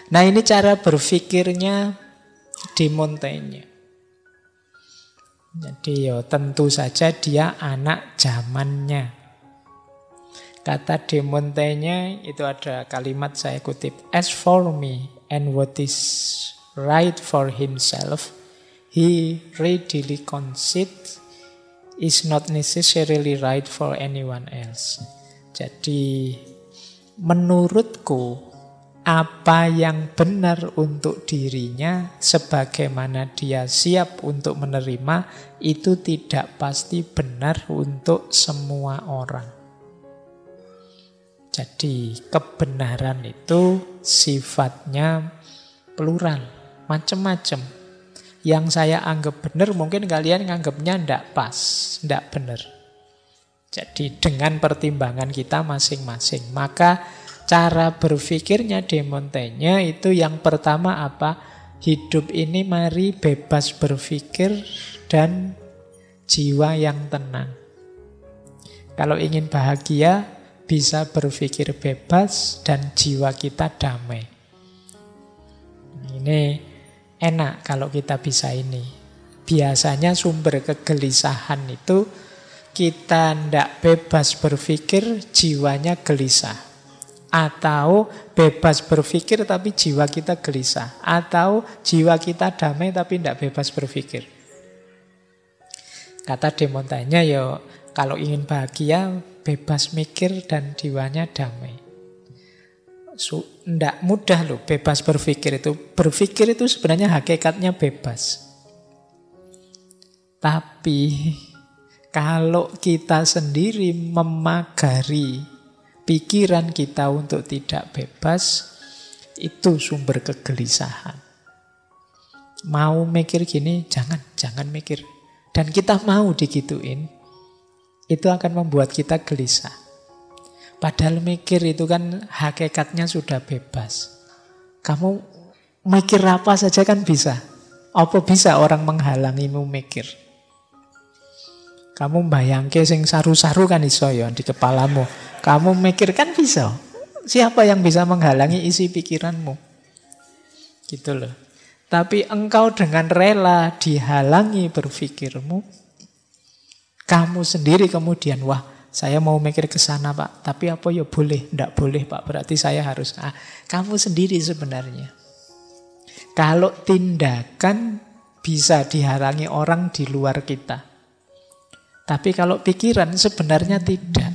Nah, ini cara berpikirnya de Montaigne. Jadi tentu saja dia anak zamannya. Kata de Montaigne itu ada kalimat saya kutip. As for me and what is right for himself, he readily concedes is not necessarily right for anyone else. Jadi menurutku apa yang benar untuk dirinya sebagaimana dia siap untuk menerima itu tidak pasti benar untuk semua orang. Jadi kebenaran itu sifatnya plural, macam-macam. Yang saya anggap benar mungkin kalian nganggapnya tidak pas, tidak benar. Jadi dengan pertimbangan kita masing-masing. Maka cara berpikirnya de Montaigne itu yang pertama apa? Hidup ini mari bebas berpikir dan jiwa yang tenang. Kalau ingin bahagia, bisa berpikir bebas dan jiwa kita damai. Ini enak kalau kita bisa ini. Biasanya sumber kegelisahan itu kita tidak bebas berpikir, jiwanya gelisah. Atau bebas berpikir tapi jiwa kita gelisah. Atau jiwa kita damai tapi tidak bebas berpikir. Kata de Montaigne, ya kalau ingin bahagia, bebas mikir dan jiwanya damai. Tidak mudah loh bebas berpikir itu. Berpikir itu sebenarnya hakikatnya bebas. Tapi kalau kita sendiri memagari pikiran kita untuk tidak bebas, itu sumber kegelisahan. Mau mikir gini, jangan mikir. Dan kita mau digituin, itu akan membuat kita gelisah. Padahal mikir itu kan hakikatnya sudah bebas. Kamu mikir apa saja kan bisa. Apa bisa orang menghalangimu mikir? Kamu bayangke sing saru-saru kan iso ya di kepalamu. Kamu mikir kan bisa. Siapa yang bisa menghalangi isi pikiranmu? Gitu loh. Tapi engkau dengan rela dihalangi berpikirmu, kamu sendiri kemudian, wah saya mau mikir ke sana Pak, tapi apa ya boleh? Tidak boleh Pak, berarti saya harus. Kamu sendiri sebenarnya. Kalau tindakan bisa dihalangi orang di luar kita. Tapi kalau pikiran sebenarnya tidak.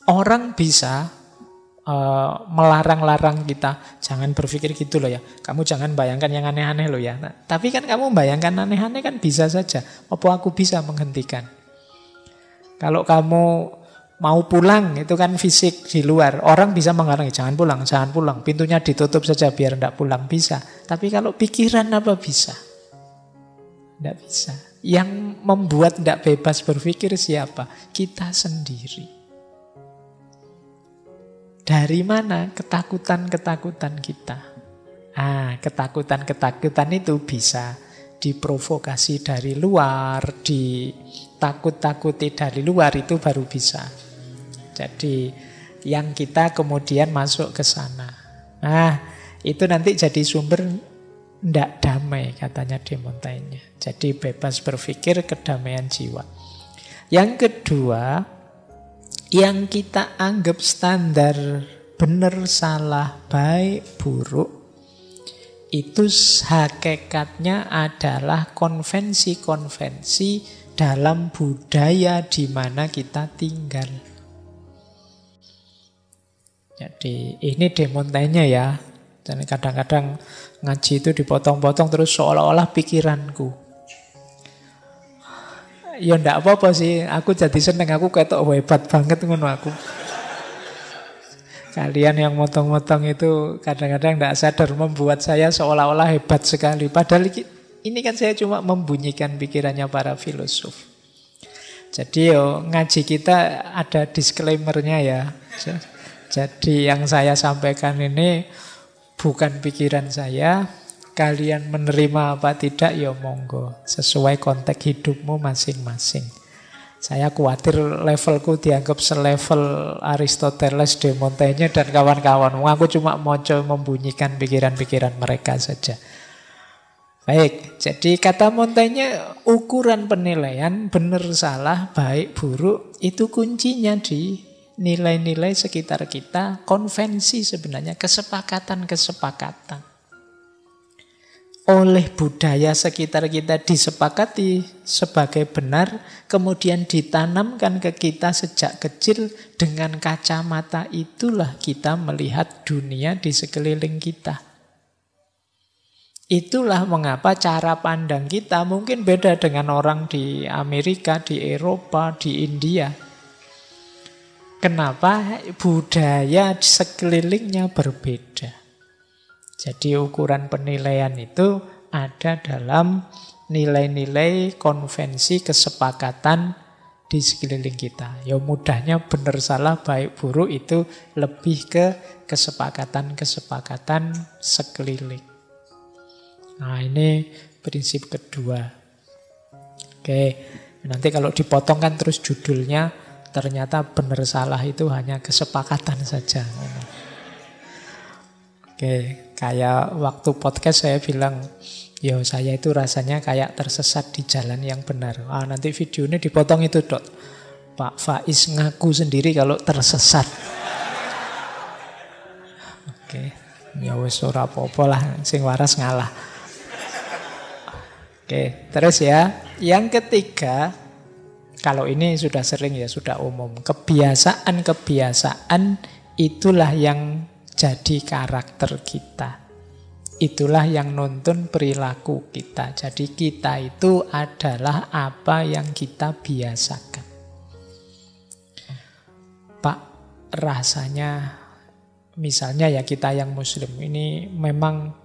Orang bisa melarang-larang kita, jangan berpikir gitu loh ya. Kamu jangan bayangkan yang aneh-aneh loh ya. Nah, tapi kan kamu bayangkan aneh-aneh kan bisa saja. Apa aku bisa menghentikan? Kalau kamu mau pulang itu kan fisik di luar. Orang bisa menghalangi, jangan pulang. Pintunya ditutup saja biar tidak pulang, bisa. Tapi kalau pikiran apa bisa? Tidak bisa. Yang membuat tidak bebas berpikir siapa? Kita sendiri. Dari mana ketakutan-ketakutan kita? Ketakutan-ketakutan itu bisa diprovokasi dari luar, ditakut-takuti dari luar, itu baru bisa. Jadi yang kita kemudian masuk ke sana. Nah, itu nanti jadi sumber ndak damai katanya de Montaigne. Jadi bebas berpikir, kedamaian jiwa. Yang kedua, yang kita anggap standar benar, salah, baik, buruk, itu hakikatnya adalah konvensi-konvensi dalam budaya di mana kita tinggal. Jadi ini de Montaigne ya. Dan kadang-kadang ngaji itu dipotong-potong terus seolah-olah pikiranku. Ya ndak apa-apa sih, aku jadi seneng, aku ketok hebat banget ngono aku. Kalian yang motong-motong itu kadang-kadang ndak sadar membuat saya seolah-olah hebat sekali. Padahal ini kan saya cuma membunyikan pikirannya para filosof. Jadi ngaji kita ada disclaimer-nya ya. Jadi yang saya sampaikan ini bukan pikiran saya. Kalian menerima apa tidak ya monggo, sesuai konteks hidupmu masing-masing. Saya khawatir levelku dianggap selevel Aristoteles, De Montaigne dan kawan-kawan. Aku cuma mau membunyikan pikiran-pikiran mereka saja. Baik, jadi kata Montaigne ukuran penilaian benar salah, baik buruk itu kuncinya di nilai-nilai sekitar kita, konvensi sebenarnya, kesepakatan-kesepakatan. Oleh budaya sekitar kita disepakati sebagai benar, kemudian ditanamkan ke kita sejak kecil, dengan kacamata itulah kita melihat dunia di sekeliling kita. Itulah mengapa cara pandang kita mungkin beda dengan orang di Amerika, di Eropa, di India. Kenapa? Budaya sekelilingnya berbeda. Jadi ukuran penilaian itu ada dalam nilai-nilai konvensi kesepakatan di sekeliling kita. Ya mudahnya benar salah baik buruk itu lebih ke kesepakatan-kesepakatan sekeliling. Nah ini prinsip kedua. Oke, nanti kalau dipotong kan terus judulnya ternyata benar salah itu hanya kesepakatan saja. Oke, kayak waktu podcast saya bilang, yo saya itu rasanya kayak tersesat di jalan yang benar. Nanti videonya dipotong itu dok. Pak Faiz ngaku sendiri kalau tersesat. Oke, ya wis ora apa-apa lah, sing waras ngalah. Oke, terus ya, yang ketiga, kalau ini sudah sering ya, sudah umum. Kebiasaan-kebiasaan itulah yang jadi karakter kita. Itulah yang nuntun perilaku kita. Jadi kita itu adalah apa yang kita biasakan. Pak, rasanya misalnya ya kita yang muslim ini memang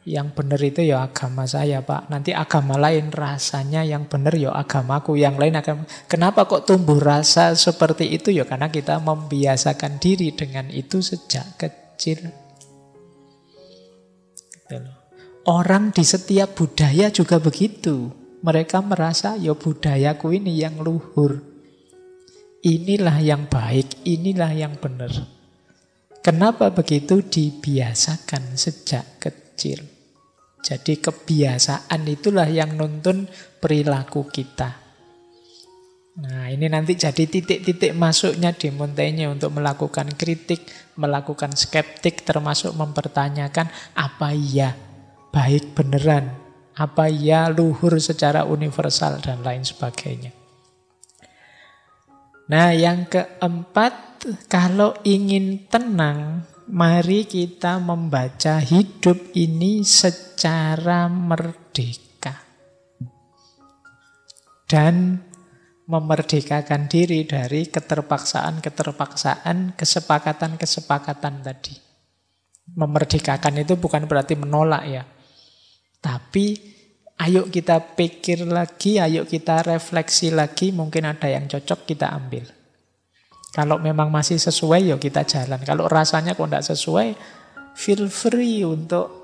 yang benar itu ya agama saya Pak. Nanti agama lain rasanya yang benar ya agamaku. Yang lain agama. Kenapa kok tumbuh rasa seperti itu? Ya karena kita membiasakan diri dengan itu sejak kecil. Gitu loh. Orang di setiap budaya juga begitu. Mereka merasa ya budayaku ini yang luhur. Inilah yang baik, inilah yang benar. Kenapa begitu? Dibiasakan sejak kecil. Jadi kebiasaan itulah yang nuntun perilaku kita. Nah ini nanti jadi titik-titik masuknya di Montaigne untuk melakukan kritik, melakukan skeptik, termasuk mempertanyakan apa iya baik beneran, apa iya luhur secara universal dan lain sebagainya. Nah yang keempat, kalau ingin tenang, mari kita membaca hidup ini secara merdeka. Dan memerdekakan diri dari keterpaksaan-keterpaksaan, kesepakatan-kesepakatan tadi. Memerdekakan itu bukan berarti menolak ya. Tapi ayo kita pikir lagi, ayo kita refleksi lagi, mungkin ada yang cocok kita ambil. Kalau memang masih sesuai, ya kita jalan. Kalau rasanya kok tidak sesuai, feel free untuk,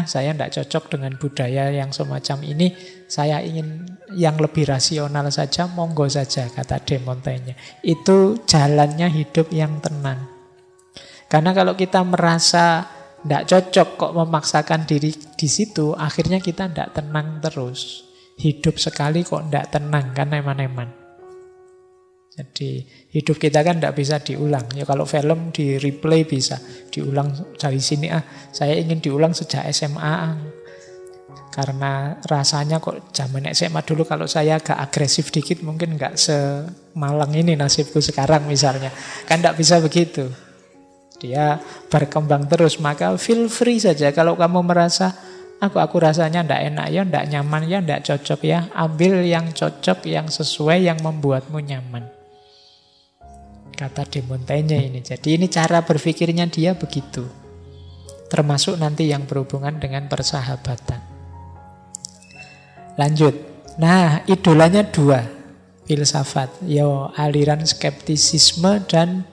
saya tidak cocok dengan budaya yang semacam ini, saya ingin yang lebih rasional saja, monggo saja, kata De Montaigne. Itu jalannya hidup yang tenang. Karena kalau kita merasa tidak cocok kok memaksakan diri di situ, akhirnya kita tidak tenang terus. Hidup sekali kok tidak tenang, kan eman-eman. Jadi hidup kita kan tidak bisa diulang. Ya kalau film di replay bisa diulang dari sini. Saya ingin diulang sejak SMA. Karena rasanya kok zaman SMA dulu kalau saya agak agresif dikit mungkin nggak semalang ini nasibku sekarang misalnya. Kan tidak bisa begitu. Dia berkembang terus. Maka feel free saja kalau kamu merasa aku rasanya tidak enak ya, tidak nyaman ya, tidak cocok ya. Ambil yang cocok, yang sesuai, yang membuatmu nyaman. Kata De Montaigne ini. Jadi ini cara berpikirnya dia begitu. Termasuk nanti yang berhubungan dengan persahabatan. Lanjut. Nah, idolanya dua. Filsafat. Aliran skeptisisme dan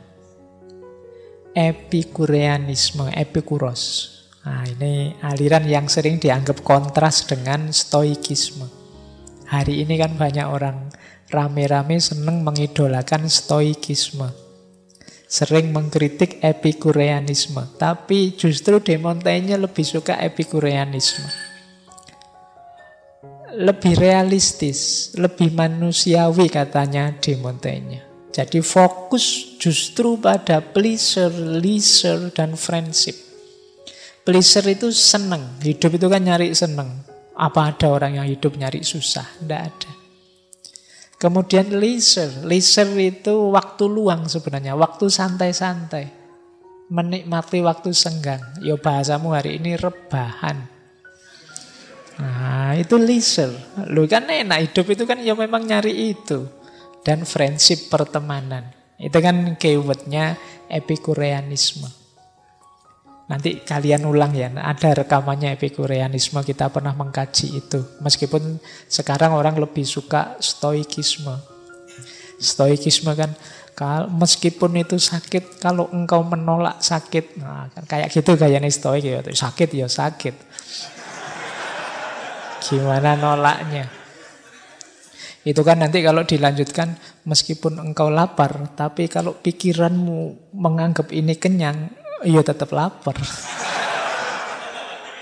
epikureanisme. Epikuros. Nah, ini aliran yang sering dianggap kontras dengan stoikisme. Hari ini kan banyak orang rame-rame seneng mengidolakan stoikisme, sering mengkritik epikureanisme. Tapi justru De Montaigne lebih suka epikureanisme. Lebih realistis, lebih manusiawi katanya De Montaigne. Jadi fokus justru pada pleasure, leisure, dan friendship. Pleasure itu seneng. Hidup itu kan nyari seneng. Apa ada orang yang hidup nyari susah? Tidak ada. Kemudian leisure. Leisure itu waktu luang sebenarnya. Waktu santai-santai. Menikmati waktu senggang. Ya bahasamu hari ini rebahan. Nah itu leisure. Lu kan enak hidup itu kan ya memang nyari itu. Dan friendship, pertemanan. Itu kan keywordnya epikureanisme. Nanti kalian ulang ya, ada rekamannya epikureanisme, kita pernah mengkaji itu. Meskipun sekarang orang lebih suka stoikisme. Stoikisme kan, meskipun itu sakit, kalau engkau menolak sakit, nah, kan kayak gitu gayanya stoik ya, sakit ya sakit. Gimana nolaknya? Itu kan nanti kalau dilanjutkan, meskipun engkau lapar, tapi kalau pikiranmu menganggap ini kenyang, ya tetap lapar.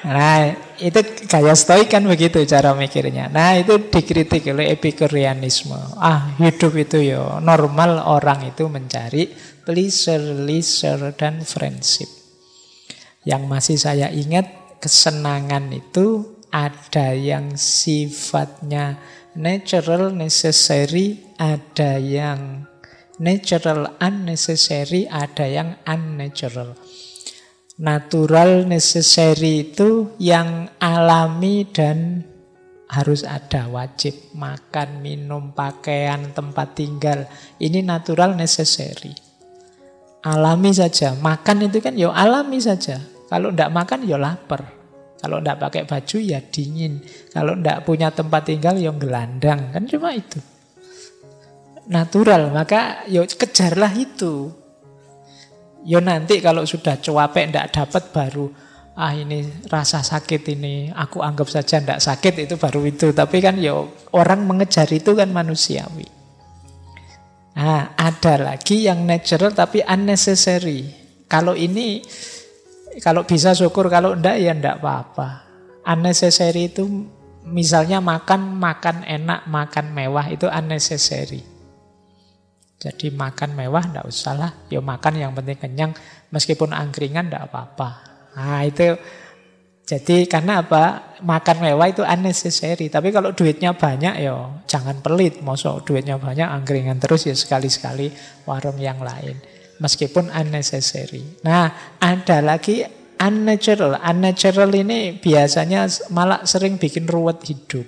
Nah, itu gaya stoik kan begitu cara mikirnya. Nah, itu dikritik oleh epikureanisme. Hidup itu ya normal, orang itu mencari pleasure, leisure, dan friendship. Yang masih saya ingat, kesenangan itu ada yang sifatnya natural, necessary, ada yang natural, unnecessary, ada yang unnatural. Natural, necessary itu yang alami dan harus ada, wajib. Makan, minum, pakaian, tempat tinggal. Ini natural, necessary. Alami saja. Makan itu kan ya alami saja. Kalau tidak makan ya lapar. Kalau tidak pakai baju ya dingin. Kalau tidak punya tempat tinggal ya gelandang. Kan cuma itu. Natural. Maka ya kejarlah itu. Ya nanti kalau sudah cuapek tidak dapat baru ini rasa sakit ini. Aku anggap saja tidak sakit, itu baru itu. Tapi kan ya orang mengejar itu kan manusiawi. Nah, ada lagi yang natural tapi unnecessary. Kalau ini, kalau bisa syukur, kalau enggak ya enggak apa-apa. Unnecessary itu misalnya makan enak, makan mewah, itu unnecessary. Jadi makan mewah enggak usah lah, ya makan yang penting kenyang, meskipun angkringan enggak apa-apa. Nah itu, jadi karena apa? Makan mewah itu unnecessary. Tapi kalau duitnya banyak ya jangan pelit. Mosok duitnya banyak angkringan terus, ya sekali-sekali warung yang lain. Meskipun unnecessary. Nah, ada lagi unnatural. Unnatural ini biasanya malah sering bikin ruwet hidup.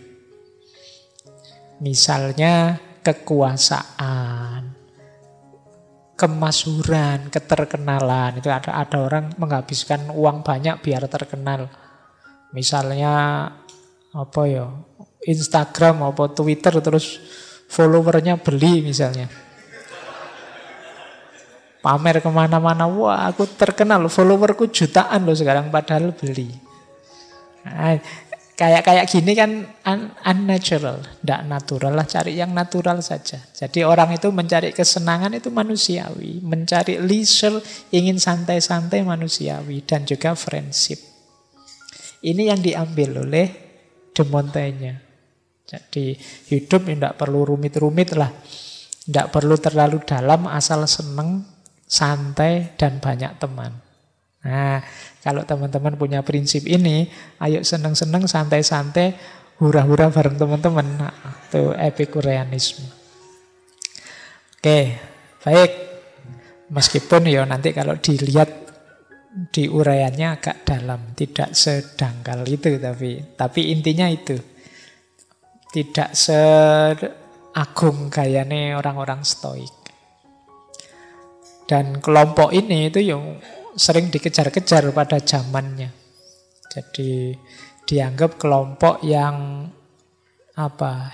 Misalnya kekuasaan, kemasyhuran, keterkenalan. Itu ada orang menghabiskan uang banyak biar terkenal. Misalnya apa ya? Instagram atau Twitter terus followernya beli misalnya. Pamer kemana-mana, wah aku terkenal, followerku jutaan loh sekarang, padahal beli. Nah, kayak gini kan unnatural, tidak natural lah, cari yang natural saja. Jadi orang itu mencari kesenangan itu manusiawi, mencari leisure, ingin santai-santai manusiawi, dan juga friendship. Ini yang diambil oleh De Montaigne. Jadi hidup tidak perlu rumit-rumit lah, tidak perlu terlalu dalam, asal seneng, santai, dan banyak teman. Nah, kalau teman-teman punya prinsip ini, ayo seneng-seneng, santai-santai, hura-hura bareng teman-teman. Nah, itu epikureanisme. Oke, baik. Meskipun ya nanti kalau dilihat di uraiannya agak dalam, tidak sedangkal itu, tapi intinya itu. Tidak seagung gayane orang-orang stoik. Dan kelompok ini itu yang sering dikejar-kejar pada zamannya. Jadi dianggap kelompok yang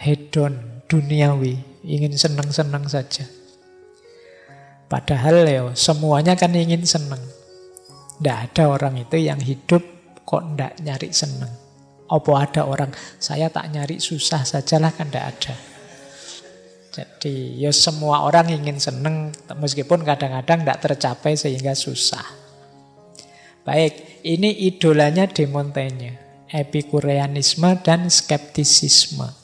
hedon, duniawi, ingin senang-senang saja. Padahal ya semuanya kan ingin senang. Tidak ada orang itu yang hidup kok tidak nyari senang. Apa ada orang saya tak nyari susah sajalah, kan tidak ada. Jadi ya semua orang ingin seneng, meskipun kadang-kadang tidak tercapai sehingga susah. Baik, ini idolanya De Montaigne, Epikureanisme dan skeptisisme.